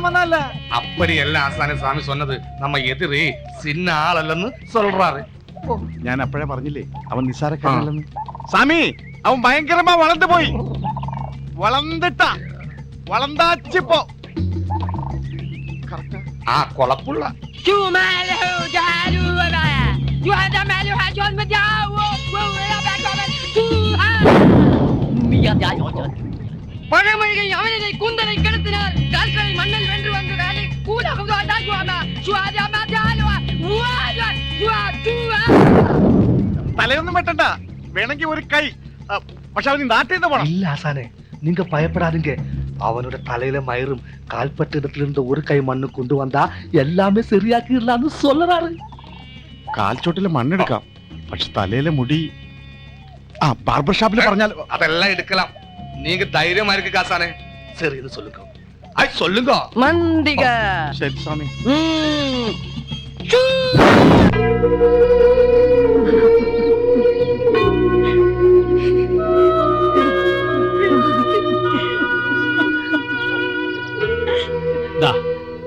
வந்தால அப்படி எல்லாம் ஆசான சாமி சொன்னது நம்ம எதிரி சின்ன ஆள் அல்லன்னு சொல்றாரு. ഞാൻ അപ്പോഴേ പറഞ്ഞില്ലേ അവൻ നിസ്സാരക്കാരനല്ലെന്ന്. சாமி அவன் பயங்கரமா வளர்ந்து போய் வளர்ந்துட்டான். വളർந்தாച്ചിപ്പോ ആ കൊളപ്പുള്ള பழமொழிகள் அவனை கூந்தலை கெடுத்தினார் கால்களை மண்ணல் வென்று வந்து வேலை തലയൊന്നും വെട്ടണ്ട, വേണമെങ്കിൽ ഒരു കൈ. പക്ഷെ അവന് നാട്ടിൽ നിന്ന് പോണം. இல்ல ஆசானே, நீங்க பயப்படாதீங்க. அவனோட தலையில மயிரும் கால்பட்ட இடத்துல இருந்த ஒரு கை மண்ணு கொண்டு வந்தா எல்லாமே சரியாக்கிடலாம்னு சொல்றாரு. കാൽച്ചോട്ടിലെ മണ്ണെടുക്കാം, പക്ഷെ തലയിലെ മുടി ബാർബർ ഷാപ്പിൽ പറഞ്ഞാൽ அதெல்லாம் எடுக்கலாம். நீங்க தைரியமா இருக்கு காசானே. சரி, இது சொல்லுங்க. ஐ சொல்லுங்க. மந்திக ശരി സ്വാമി.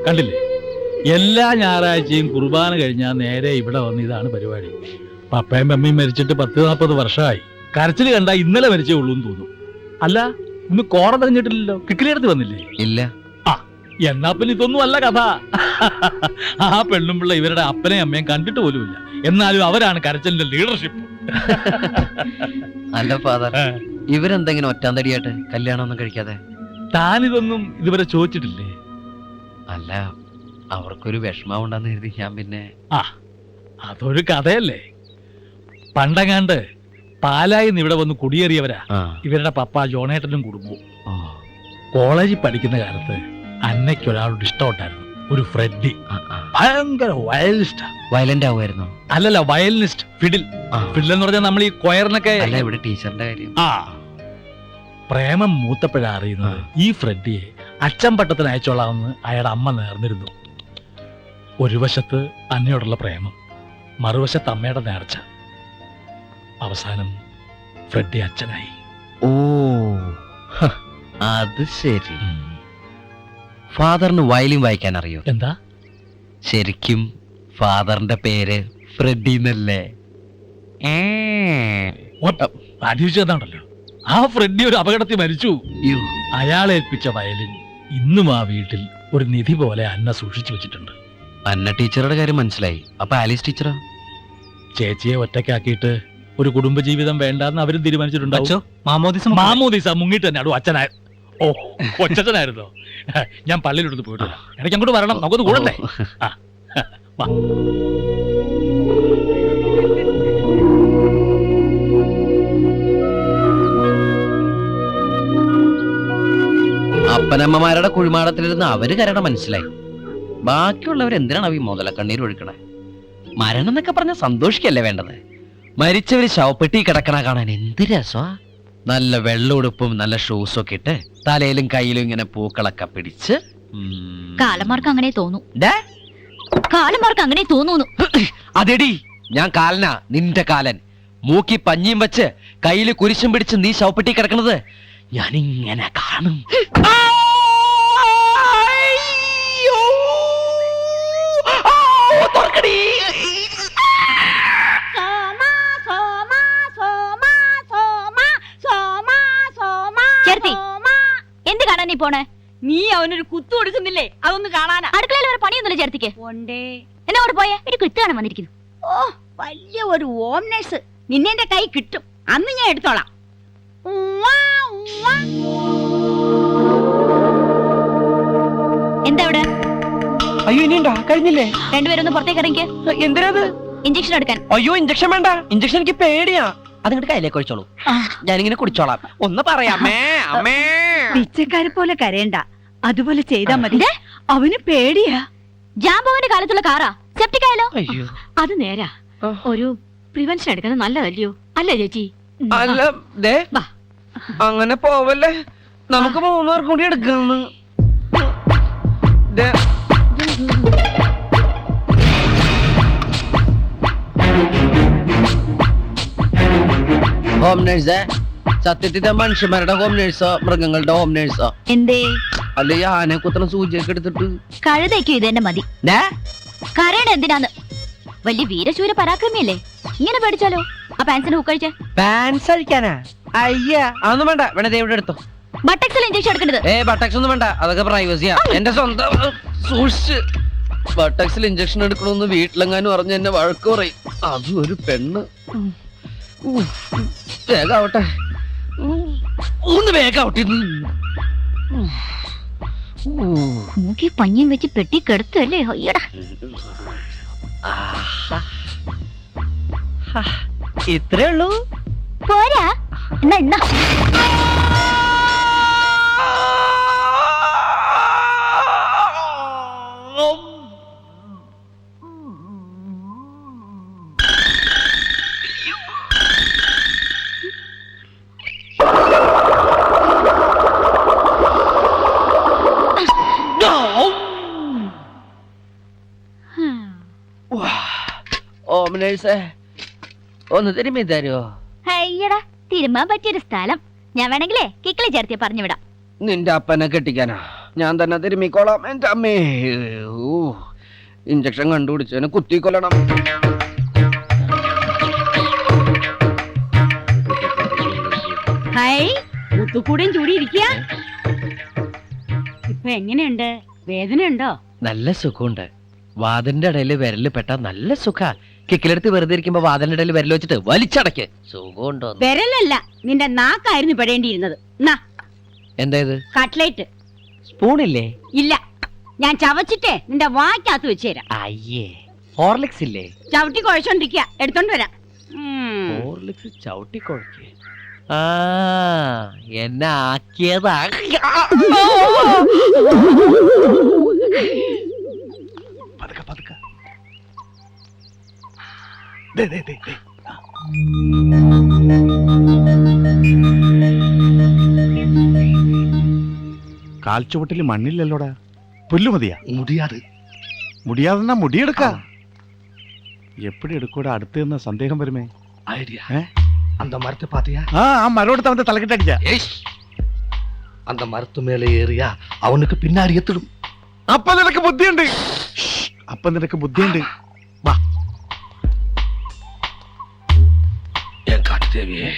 കണ്ടില്ലേ, എല്ലാ ഞായറാഴ്ചയും കുർബാന കഴിഞ്ഞാൽ നേരെ ഇവിടെ വന്ന് ഇതാണ് പരിപാടി. പപ്പയും മമ്മിയും മരിച്ചിട്ട് 10-40 വർഷമായി. കരച്ചിൽ കണ്ടാ ഇന്നലെ മരിച്ചേ ഉള്ളൂ എന്ന് തോന്നും. അല്ല, ഇന്ന് കോറ തെരഞ്ഞിട്ടില്ലല്ലോ, കിക്കിലെടുത്ത് വന്നില്ലേ? ഇല്ല. എന്നാ പിന്നെ ഇതൊന്നും അല്ല കഥ. ആ പെണ്ണും പിള്ള ഇവരുടെ അപ്പനെയും അമ്മയും കണ്ടിട്ട് പോലുമില്ല, എന്നാലും അവരാണ് കരച്ചിലിന്റെ ലീഡർഷിപ്പ്. അല്ല ഫാദർ, ഇവരെന്തെങ്കിലും ഒറ്റാന്തടിയായിട്ട് കല്യാണം ഒന്നും കഴിക്കാതെ? താനിതൊന്നും ഇതുവരെ ചോദിച്ചിട്ടില്ലേ? അല്ല, അവർക്കൊരു വിഷമാവുണ്ടെന്ന് കരുതി ഞാൻ പിന്നെ. അതൊരു കഥയല്ലേ. പണ്ടങ്ങാണ്ട് പാലായിൽ നിന്ന് ഇവിടെ വന്ന് കുടിയേറിയവരാ ഇവരുടെ പപ്പ ജോണേട്ടനും കുടുംബവും. കോളേജിൽ പഠിക്കുന്ന കാലത്ത് അന്നയ്ക്കൊരാളോട് ഇഷ്ടമുണ്ടായിരുന്നു, ഒരു ഫ്രെഡി. ഭയങ്കര വയലിനിസ്റ്റ്. വയലന്റ് ആവുമായിരുന്നു? അല്ലല്ല, വയലിനിസ്റ്റ്. ഫിഡിൽ. ഫിഡിൽ എന്ന് പറഞ്ഞാൽ നമ്മൾ ഈ കൊയറിനൊക്കെ. അല്ല, ഇവിടെ ടീച്ചറിന്റെ കാര്യം. പ്രേമം മൂത്തപ്പോഴാ അറിയുന്നത് ഈ ഫ്രെഡിയെ അച്ഛൻ പട്ടത്തിന് അയച്ചോളാമെന്ന് അയാളുടെ അമ്മ നേർന്നിരുന്നു. ഒരു വശത്ത് അന്നയോടുള്ള പ്രേമം, മറുവശത്ത് അമ്മയുടെ നേർച്ച. അവസാനം ഫ്രെഡി അച്ഛനായി. ഓ, അത് ശരി. ഫാദറിന് വയലിൻ വായിക്കാൻ അറിയോ? എന്താ? ശരിക്കും ഫാദറിന്റെ പേര് ഫ്രെഡി എന്നല്ലേ? അടിച്ചതാണല്ലോ. ആ ഫ്രെഡി ഒരു അപകടത്തിൽ മരിച്ചു. അയാളേൽപ്പിച്ച വയലിൻ ഇന്നും ആ വീട്ടിൽ ഒരു നിധി പോലെ അന്ന സൂക്ഷിച്ചു വെച്ചിട്ടുണ്ട്. അന്ന ടീച്ചറുടെ കാര്യം മനസ്സിലായി. അപ്പൊ ആലീസ് ടീച്ചറോ? ചേച്ചിയെ ഒറ്റയ്ക്കാക്കിയിട്ട് ഒരു കുടുംബജീവിതം വേണ്ടെന്ന് അവരും തീരുമാനിച്ചിട്ടുണ്ടാവും. മാമോദിസ മുങ്ങിട്ട് തന്നെ അടു അച്ഛനായ. ഓ, കൊച്ചനായിരുന്നോ? ഞാൻ പള്ളിയിലെടുത്ത് പോയിട്ടില്ല. ഇടയ്ക്ക് അങ്ങോട്ട് വരണം, നമുക്കൊന്ന് കൂടണ്ടേ? അപ്പനമ്മമാരുടെ കുഴിമാടത്തിലിരുന്ന് അവര് കരട മനസ്സിലായി. ബാക്കിയുള്ളവരെന്തിനാണ് ഈ മുതലക്കണ്ണീർ ഒഴുക്കണേ? മരണം എന്നൊക്കെ പറഞ്ഞ സന്തോഷിക്കല്ലേ വേണ്ടത്? മരിച്ചവര് ശവപ്പെട്ടി കിടക്കണ കാണാൻ എന്ത് രസമാ. നല്ല വെള്ള ഉടുപ്പും നല്ല ഷൂസും ഒക്കെ ഇട്ട് തലയിലും കയ്യിലും ഇങ്ങനെ പൂക്കളൊക്കെ പിടിച്ച്. കാലന്മാർക്ക് അങ്ങനെ തോന്നു. കാലന്മാർക്ക് അങ്ങനെ തോന്നുന്നു. അതെടി, ഞാൻ കാലനാ, നിന്റെ കാലൻ. മൂക്കി പഞ്ഞിയും വെച്ച് കയ്യില് കുരിശും പിടിച്ച് നീ ശവപ്പെട്ടി കിടക്കണത് ഞാനിങ്ങനെ കാണും. എന്ത് കാണാൻ നീ പോണേ? നീ അവനൊരു കുത്തു കൊടുക്കുന്നില്ലേ, അതൊന്ന് കാണാനാ. അടുക്കളയിൽ ഒരു പണിയൊന്നുമില്ല ചേർത്തിക്ക്. എന്നെ അവിടെ പോയേ, ഒരു കുത്ത് കാണാൻ വന്നിരിക്കുന്നു. ഓ, വലിയ ഒരു ഹോം നഴ്സ്. നിന്നെ എന്റെ കൈ കിട്ടും, അന്ന് ഞാൻ എടുത്തോളാം. എന്താ അവിടെ? അയ്യോ, ഇനിയുണ്ടോ? കഴിഞ്ഞില്ലേ? രണ്ടുപേരൊന്ന് പുറത്തേക്ക് ഇറങ്ങിക്ക്. എന്തിനാ? ഇഞ്ചക്ഷൻ എടുക്കാൻ. അയ്യോ, ഇഞ്ചക്ഷൻ വേണ്ട. ഇഞ്ചക്ഷൻ എനിക്ക് പേടിയാ. അതിങ്ങോട്ട് കയ്യിലേക്ക് ഒഴിച്ചോളൂ, ഞാനിങ്ങനെ കുടിച്ചോളാം. ഒന്ന് പറയാമേ അമ്മേ. പിച്ചക്കാരെ പോലെ കരയണ്ട, അതുപോലെ ചെയ്താ മതി. അവന് പേടിയാ. ജാമ്പവന്റെ കാലത്തുള്ള കാറാ, സെപ്റ്റിക് ആയാലോ? അത് നേരാ. ഒരു പ്രിവെൻഷൻ എടുക്കുന്നത് നല്ലതല്ലയോ? അല്ലേ ചേച്ചി? അല്ല, അങ്ങനെ പോവല്ലേ, നമുക്ക് 3 പേർ കൂടി എടുക്കണം. ഹോം നേഴ്സേ, സത്യത്തിന്റെ മനുഷ്യന്മാരുടെ ഹോം നേഴ്സോ മൃഗങ്ങളുടെ ഹോം നേഴ്സോ? എന്തേ? അല്ലെ ആനെ കുത്തണ സൂചിയൊക്കെ എടുത്തിട്ട് കഴുതയ്ക്കും ഇത് തന്നെ മതി. കരയണ എന്തിനാന്ന്? വലിയ വീരശൂര പരാക്രമിയല്ലേ? ഇങ്ങനെ പേടിച്ചാലോ? ആ പാൻസിന് ഹുക്കഴിച്ചേ. പാൻസ് അഴിക്കാനാ? അയ്യാ അതൊന്നും വേണ്ട, വേണേ ഇവിടെ എടുത്തോ. ബട്ടക്സിൽ ഇഞ്ചക്ഷൻ എടുക്കേണ്ടത്. ബട്ടക്സ് ഒന്നും വേണ്ട, അതൊക്കെ പ്രൈവസിയാ. എന്റെ സ്വന്തം സൂക്ഷിച്ച്. ബട്ടക്സിൽ ഇഞ്ചക്ഷൻ എടുക്കണമെന്ന് വീട്ടിലെങ്ങാനും പറഞ്ഞ് എന്നെ വഴക്ക് പറയും. അതും ഒരു പെണ്ണ്. വേഗാവട്ടെ, ഒന്ന് വേഗാവട്ടെ. മൂക്കി പഞ്ഞിയും വെച്ച് പെട്ടി കെടുത്തല്ലേ? അയ്യടാ, ഇത്രേ ഉള്ളൂ. പോരാ? എന്നാ ഓമനേഴ്സേ, ഒന്ന് തിരുമ്മി തരുമോ? അയ്യടാ, തിരുമാൻ പറ്റിയൊരു സ്ഥലം. ഞാൻ വേണമെങ്കിലേ കിക്കിളി ചേർത്തിയ പറഞ്ഞു വിടാം. നിന്റെ അപ്പനെ കെട്ടിക്കാനാ? ഞാൻ തന്നെ തിരുമ്മിക്കോളാം. എന്റെ അമ്മേ, ഇഞ്ചക്ഷൻ കണ്ടുപിടിച്ചതിന് കുത്തിക്കൊല്ലണം. ഹായ്, മുത്തുക്കൂടെയും ചൂടി ഇരിക്കുക. ഇപ്പൊ എങ്ങനെയുണ്ട്? വേദനയുണ്ടോ? നല്ല സുഖമുണ്ട്. വാതിലിന്റെ ഇടയിൽ വിരല് പെട്ടാ നല്ല സുഖ. കിക്കിലെടുത്ത് വെറുതെ ഇരിക്കുമ്പോ വാതിലിന്റെ ഇടയിൽ വിരൽ വെച്ചിട്ട് വലിച്ചടക്ക്. സുഖമുണ്ടോ? വിരലല്ല, നിന്റെ നാക്കായിരുന്നു പെടേണ്ടിയിരുന്നത്. എന്തായത്? കട്ട്ലേറ്റ്. സ്പൂണില്ലേ? ഇല്ല, ഞാൻ ചവച്ചിട്ടേ നിന്റെ വാക്കകത്ത് വെച്ചുതരാം. അയ്യേ, ഹോർലിക്സ് ഇല്ലേ? ചവിട്ടി കുഴച്ചോണ്ടിരിക്കുക, എടുത്തോണ്ട് വരാം. ഹോർലിക്സ് ചവിട്ടി കുഴക്കേ? ആ, എന്നെ ആക്കിയതാ. പതുക്കെ പതുക്കെ. ദേ, ദേ, ദേ, ദേ. കാൽച്ചുവട്ടില് മണ്ണില്ലല്ലോടാ. പുല്ലു മതിയാ? മുടിയാത്. മുടിയാതെന്നാ മുടിയെടുക്ക. എപ്പടി എടുക്കൂടാ? അടുത്ത് നിന്ന് സന്ദേഹം വരുമേ. ஐடியா. அந்த மரத்தை பாத்தியா? ആ മരോടുത്ത് അവന്റെ തലക്കിട്ടടിച്ച. அந்த மரத்து மேலே ஏறியா அவனுக்கு பின்னாடி எத்திடும். അപ്പൊ നിനക്ക് ബുദ്ധിയുണ്ട്. അപ്പൊ നിനക്ക് ബുദ്ധിയുണ്ട്. വാ. ஏன் காட்டு தேவியே?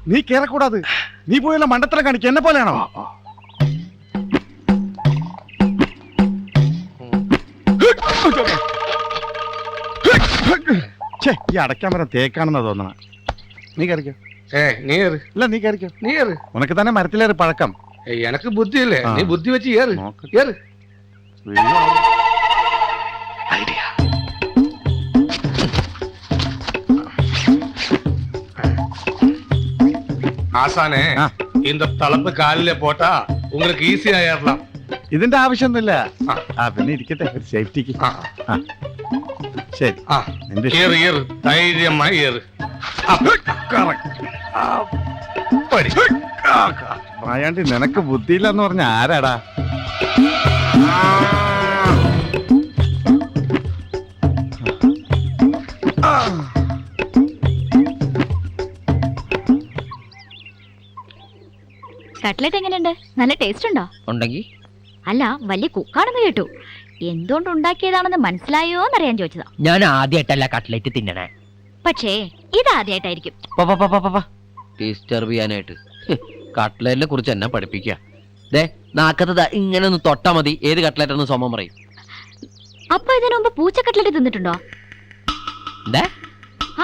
നീ കേറക്കൂടാത്. നീ പോയല്ല മണ്ടത്തരം കാണിക്ക. എന്നെ പോലെയാണോ? ഈ അടയ്ക്കാൻ വരാൻ തേക്കാണെന്നാ തോന്നണ. നീ കയറിക്കോ. നീ ഏറ്. ഇല്ല, നീ കയറിക്കോ. നീ ഏറ്. ഉനക്ക് തന്നെ മരത്തിലേറെ പഴക്കം. എനക്ക് ബുദ്ധിയില്ലേ? നീ ബുദ്ധി വെച്ച് ഏറ്. ഏറ്. ஐடியா. ஆசானே, இந்த தளப்பு காலில போட்டா உங்களுக்கு ஈஸியா ஏறலாம். ഇതിന്റെ ആവശ്യമൊന്നുമില്ല. പിന്നെ ഇരിക്കട്ടെ, ഒരു സേഫ്റ്റിക്ക്. ശരി, ஏறு ஏறு, தைரியமா ஏறு. പറയാണ്ട് നിനക്ക് ബുദ്ധിയില്ലെന്ന് പറഞ്ഞ ആരാടാ? കട്ട്ലറ്റ് എങ്ങനെയുണ്ട്? നല്ല ടേസ്റ്റ് ഉണ്ടോ? ഉണ്ടെങ്കിൽ അല്ല, വലിയ കുക്കാണെന്ന് കേട്ടു. എന്തുകൊണ്ട് ഉണ്ടാക്കിയതാണെന്ന് മനസ്സിലായോന്നറിയാൻ ചോദിച്ചതാ. ഞാൻ ആദ്യമായിട്ടല്ല കട്ട്ലേറ്റ് തിന്നണേ. പക്ഷേ ഇതാദ്യമായിട്ടായിരിക്കും. ഡിസ്റ്റർബ് ചെയ്യാനായിട്ട് കട്ട്ലേറ്റിനെ കുറിച്ച് എന്നെ പഠിപ്പിക്കുക. ദേ, നാക്കത്ത് ഇങ്ങനെ ഒന്ന് തൊട്ടാ മതി, ഏത് കട്ട്ലേറ്റ് എന്ന് സോമം പറയും. അപ്പൊ ഇതിനു മുമ്പ് പൂച്ച കട്ട്ലറ്റ് തിന്നിട്ടുണ്ടോ? എന്താ?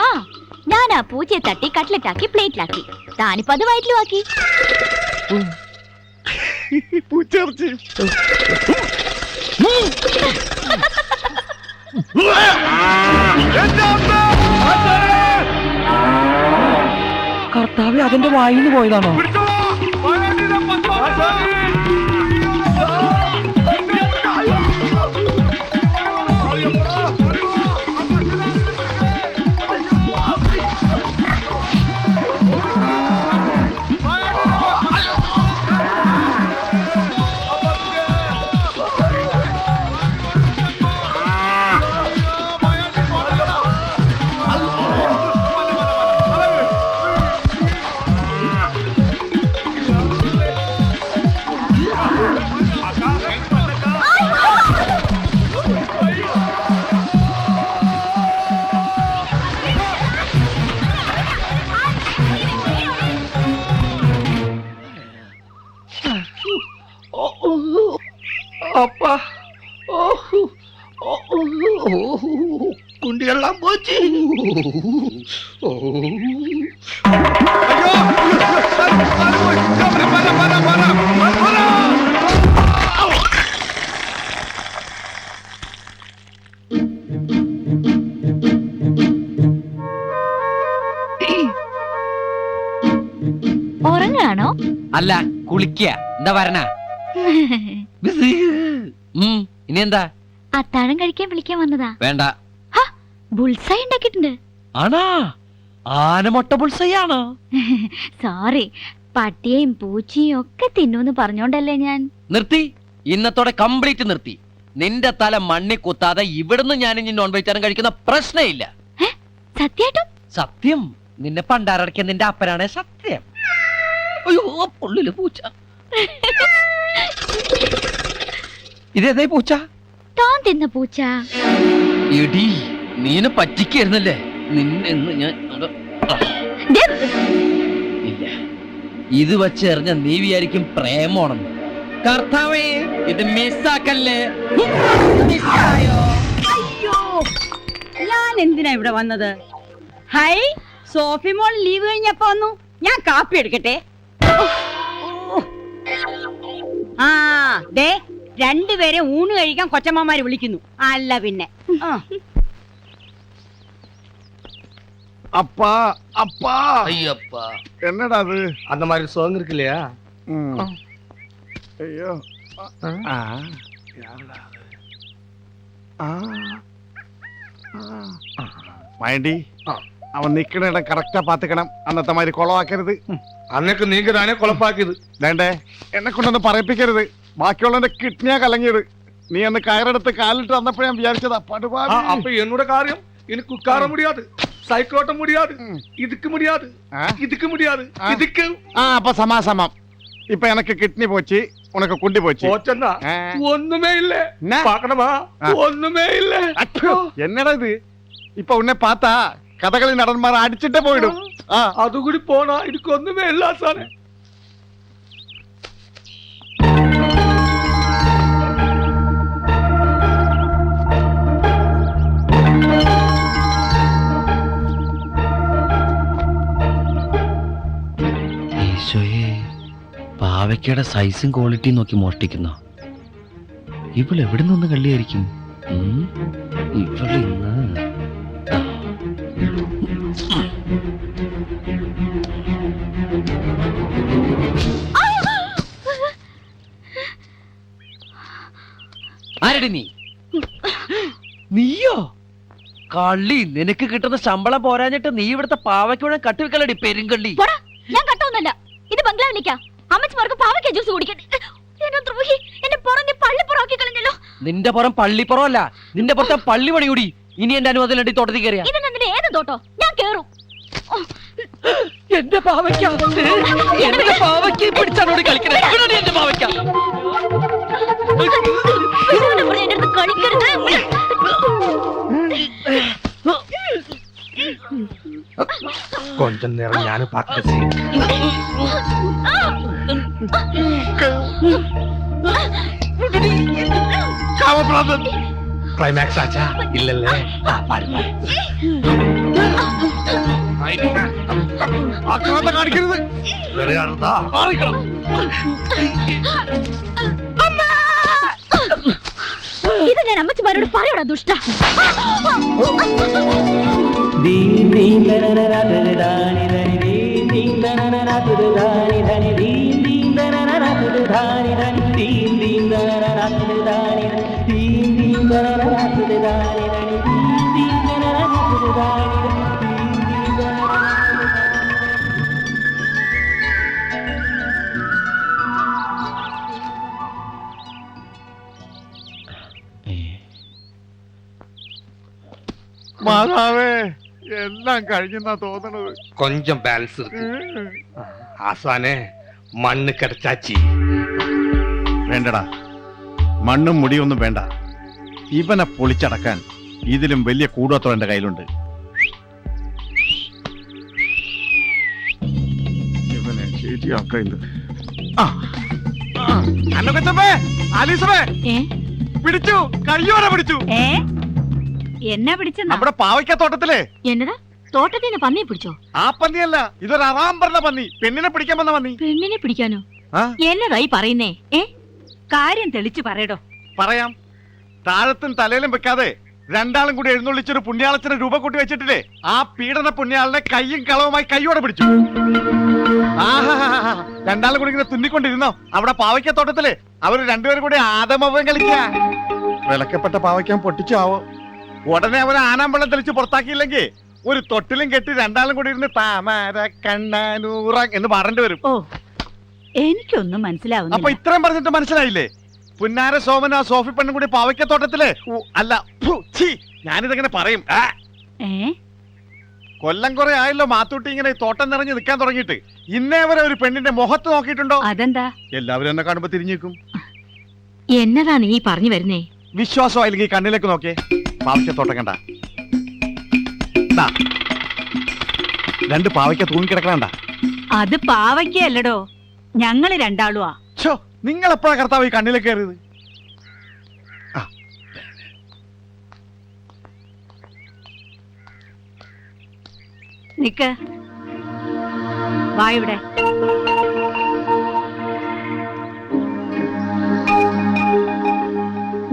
ആ, ഞാൻ ആ പൂച്ചയെ തട്ടി കട്ട്ലറ്റ് ആക്കി പ്ലേറ്റിലാക്കി. താനിപ്പോ അത് വയറ്റിലും ആക്കി. പൂച്ചേർച്ചി. കർത്താവ്, അതിന്റെ വായിന്ന് പോയതാണോ? കുണ്ടിയെല്ലാം പോച്ച് ഉറങ്ങാണോ? അല്ല, കുളിക്കുക. എന്താ വരണ? ഇനി എന്താ? അത്താഴം കഴിക്കാൻ വിളിക്കാൻ വന്നതാ. വേണ്ട. ബുൾസൈ ഉണ്ടാക്കിയിട്ടുണ്ട്. ആണാ? ആനമൊട്ട ബുൾസൈയാണോ? സോറി, പട്ടിയെയും പൂച്ചയും ഒക്കെ തിന്നൂന്ന് പറഞ്ഞോണ്ടല്ലേ ഞാൻ. നിർത്തി. ഇന്നത്തോടെ കംപ്ലീറ്റ് നിർത്തി. നിന്റെ തല മണ്ണി കുത്താതെ ഇവിടുന്ന് ഞാൻ ഇനി നോൺ വെജിറ്റേറിയൻ കഴിക്കുന്ന പ്രശ്നമില്ല. സത്യായിട്ടും? സത്യം. നിന്നെ പണ്ടാരടക്കിയ നിന്റെ അപ്പനാണ് സത്യം. അയ്യോ, പുള്ളില് പൂച്ച. ഇതേതായി പൂച്ച? താൻ തിന്ന പൂച്ച. എടി, നീനെ പറ്റിക്കായിരുന്നല്ലേ. നിന്നെ ഞാൻ ഇല്ല, ഇത് വെച്ചെറിഞ്ഞ നീ വിചാരിക്കും പ്രേമോണെന്ന്. കർത്താവേ, ഇത് മിസ്സാക്കല്ലേ. അയ്യോ, ഞാൻ എന്തിനാ ഇവിടെ വന്നത്? ഹൈ, സോഫി മോൾ ലീവ് കഴിഞ്ഞപ്പോ വന്നു. ഞാൻ കാപ്പി എടുക്കട്ടെ. ആ ദേ, രണ്ടുപേരെ ഊണ് കഴിക്കാൻ കൊച്ചമ്മമാര് വിളിക്കുന്നു. അല്ല പിന്നെ அப்பா அப்பா ஐயப்பா என்னடா அது அந்த மாதிரி சோங் இருக்கு இல்லையா ஐயோ யாருடா മൈണ്ടി അവൻ നിക്കണ ഇടം കറക്റ്റാ പാത്തുക്കണം. അന്നത്തെ മാതിരി കുളമാക്കരുത്. അന്നൊക്കെ നീങ്ക താനേ കുളപ്പാക്കിയത്. വേണ്ടേ, എന്നെ കൊണ്ടൊന്ന് പറയിപ്പിക്കരുത്. ബാക്കിയുള്ളവന്റെ കിഡ്നിയാ കലങ്ങിയത്. നീ അന്ന് കയറെടുത്ത് കാലിട്ട് വന്നപ്പോ ഞാൻ വിചാരിച്ചതാ പടുപാടി. അപ്പൊ എന്നോട് കാര്യം എനിക്ക് ഉட்கார முடியாது, சைக்கிள் ஓட்ட முடியாது, இதுக்கு முடியாது, இதுக்கு முடியாது, இதுக்கு. அப்ப சமாசமம். இப்ப எனக்கு கிட்னி போச்சு, உனக்கு குண்டி போச்சு. போச்சன்னா ஒண்ணுமே இல்ல. பாக்கணுமா? ஒண்ணுமே இல்ல. என்னடா இது? இப்ப உன்னை பார்த்தா கதகளி நடன்மார அடிச்சுட்டே போயிடும். அது கூடி போனா இதுக்கு ஒண்ணுமே இல்ல சார். പാവയ്ക്കയുടെ സൈസും ക്വാളിറ്റിയും നോക്കി മോഷ്ടിക്കുന്ന ഇവൾ എവിടെ നിന്ന് കള്ളിയായിരിക്കും? ഇവളിന്ന് ആരടി നീ? നീയോ? കള്ളി, നിനക്ക് കിട്ടുന്ന ശമ്പളം പോരാഞ്ഞിട്ട് നീ ഇവിടുത്തെ പാവയ്ക്കൂടെ കട്ടുവെക്കലടി പെരുങ്കള്ളി. ഞാൻ കട്ടൊന്നല്ല, ഇത് ബംഗ്ലാവിലേക്കാ. അമ്മച്ചിമാർക്ക് പാവയ്ക്ക ജ്യൂസ് കുടിക്കട്ടെ. എന്റെ പുറം പള്ളിപ്പുറമാക്കി കളഞ്ഞല്ലോ. നിന്റെ പുറം പള്ളിപ്പുറമല്ല, നിന്റെ പുറത്തെ പള്ളി പണിയൂടി. ഇനി എന്റെ അനുവാദം വേണ്ടി തോട്ടത്തിൽ കയറിയ ഇതിനെന്തിന് ഏത് തോട്ടോ? ഞാൻ കേറും. എന്റെ പാവയ്ക്ക, എന്റെ പാവയ്ക്ക പിടിച്ചാണോട് കളിക്കണേ. എന്റെ പാവയ്ക്ക കളിക്കരുത്. கொஞ்சம் நேரம் ஞானு பார்க்க கிளைமேக்ஸ் ஆச்சா? இல்லல்ல, பாரு பாரு. ആക്രമണത്തെ കാണിക്കരുത്. விளையாடுறதா? ഇത് ഞാൻ അമ്മച്ചിമാരോട് പറയടാ ദുഷ്ട. മാതാവേ, എല്ലാം കഴിഞ്ഞെന്നാ തോന്നണത്. கொஞ்சம் பேலன்ஸ் இருக்கு ஆசானே. മണ്ണ് കിടച്ചാച്ചി. വേണ്ടടാ, മണ്ണും മുടിയൊന്നും വേണ്ട. ഇവനെ പൊളിച്ചടക്കാൻ ഇതിലും വലിയ കൂടോത്രം എന്റെ കയ്യിലുണ്ട്. ഇവനെ ശരിയാക്ക. പിടിച്ചു, കയ്യോടെ പിടിച്ചു. ഏ എന്നാ പിടിച്ചെന്നാ? നമ്മുടെ പാവയ്ക്കത്തോട്ടത്തിലെ എന്നതാ തോട്ടത്തിന് പന്നിയെ പിടിച്ചോ? ആ പന്നിയല്ല, ഇതൊരു അറാം പറഞ്ഞ പന്നി, പെണ്ണിനെ പിടിക്കാൻ വന്ന പന്നി. പെണ്ണിനെ പിടിക്കാനോ? ആ? എന്നതായി പറയുന്നേ? കാര്യം തെളിച്ചു പറയടോ. പറയാം. താഴത്തും തലയിലും വെക്കാതെ രണ്ടാളും കൂടി എഴുന്നള്ളിച്ചൊരു പുണ്യാളച്ചനെ രൂപ കൂട്ടി വെച്ചിട്ടില്ലേ, ആ പീഡന പുണ്യാളനെ കയ്യും കളവുമായി കയ്യോടെ പിടിച്ചു. രണ്ടാളും കൂടി ഇങ്ങനെ തുന്നിക്കൊണ്ടിരുന്നോ അവിടെ പാവയ്ക്കത്തോട്ടത്തില്. അവര് രണ്ടുപേരും കൂടി ആദമവം കളിക്കാ. വിലക്കപ്പെട്ട പാവയ്ക്കാൻ പൊട്ടിച്ചാവോ. ഉടനെ അവൻ ആനാമ്പള്ളം തെളിച്ച് പുറത്താക്കിയില്ലെങ്കിൽ ഒരു തൊട്ടിലും കെട്ടി രണ്ടാളും കൂടി ഇരുന്ന് താമര കണ്ണാനൂറ എന്ന് പറഞ്ഞിട്ട് വരും. ഓ എനിക്കൊന്നും അപ്പൊ മനസ്സിലാവുന്നില്ല. ഇത്രയും പറഞ്ഞിട്ട് മനസ്സിലായില്ലേ? പുന്നാര സോമൻ ആ സോഫി പെണ്ണും കൂടി പാവയ്ക്കത്തോട്ടത്തില് അല്ല ഞാനിതെങ്ങനെ പറയും. ഏ കൊല്ലം കുറെ ആയല്ലോ മാത്തൂട്ടി ഇങ്ങനെ ഈ തോട്ടം നിറഞ്ഞ് നിൽക്കാൻ തുടങ്ങിയിട്ട്. ഇന്നേ വരെ ഒരു പെണ്ണിന്റെ മുഖത്ത് നോക്കിയിട്ടുണ്ടോ? അതെന്താ? എല്ലാവരും എന്നെ കാണുമ്പോ തിരിഞ്ഞേക്കും. എന്നതാ നീ പറഞ്ഞു വരുന്നേ? വിശ്വാസമായില്ലെങ്കിൽ കണ്ണിലേക്ക് നോക്കേ. പാവയ്ക്കത്തോട്ടം കണ്ട രണ്ട് പാവയ്ക്ക തൂങ്ങിക്കിടക്കണണ്ട. അത് പാവയ്ക്കല്ലടോ, ഞങ്ങള് രണ്ടാളുവാ. ഛോ, നിങ്ങൾ എപ്പോഴാ കർത്താവ് ഈ കണ്ണിലേക്ക് കയറിയത്? നിക്ക്, വാ ഇവിടെ.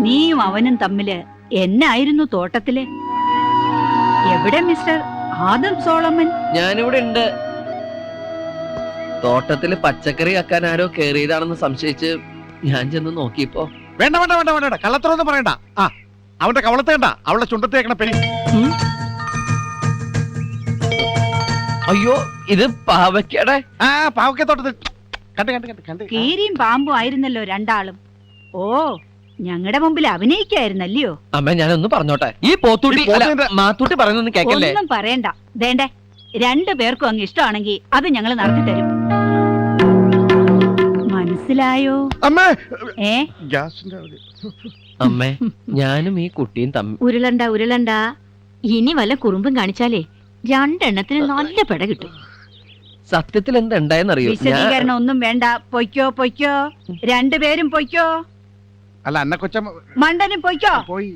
നീയും അവനും തമ്മില് എന്നായിരുന്നു തോട്ടത്തില്? എവിടെ മിസ്റ്റർ ആദം സോളമൻ? ഞാനിവിടെ ഉണ്ട്. തോട്ടത്തില് പച്ചക്കറി ആക്കാൻ ആരോ കേറിയതാണെന്ന് സംശയിച്ച് ഞാൻ ചെന്ന് നോക്കിയപ്പോ. വേണ്ട വേണ്ട വേണ്ട വേണ്ട, കള്ളത്തരൊന്നും പറയണ്ട. ആ അവന്റെ കവളത്തേണ്ട, അവളുടെ ചുണ്ടത്തേക്കണ പെരി. അയ്യോ, ഇത് പാവയ്ക്കടെ. ആ പാവയ്ക്കത്തോട്ടത്തിൽ കണ്ട് കണ്ട് കണ്ട് കണ്ട്. കീരിയും പാമ്പും ആയിരുന്നല്ലോ രണ്ടാളും. ഓ ഞങ്ങളുടെ മുമ്പിൽ അഭിനയിക്കായിരുന്നല്ലയോ? അമ്മ ഞാനൊന്ന് പറഞ്ഞോട്ടെ. ഈ പോത്തൂട്ടി അല്ല, മാത്തൂട്ടി പറയുന്നൊന്നും കേക്കല്ലേ? ഒന്നും പറയണ്ട. ദേണ്ടേ, രണ്ടു പേർക്കും അങ്ങ് ഇഷ്ടമാണെങ്കിൽ അത് ഞങ്ങൾ നടത്തി തരും. മനസ്സിലായോ? അമ്മേ, ഏ ഗ്യാസിന്റെ അവിടെ. അമ്മേ, ഞാനും ഈ കുട്ടിയും തമ്മിൽ. ഉരുളണ്ട ഉരുളണ്ട. ഇനി വല്ല കുറുമ്പും കാണിച്ചാലേ രണ്ടെണ്ണത്തിന് നല്ല പെട കിട്ടും. സത്യത്തിൽ എന്തുണ്ടായെന്നറിയോ? വിശദീകരണം ഒന്നും വേണ്ട. പൊയ്ക്കോ പൊയ്ക്കോ, രണ്ടുപേരും പൊയ്ക്കോ. അല്ല അന്ന കൊച്ചമ്മ മണ്ടനും പൊയ്ക്കോ. പോയി.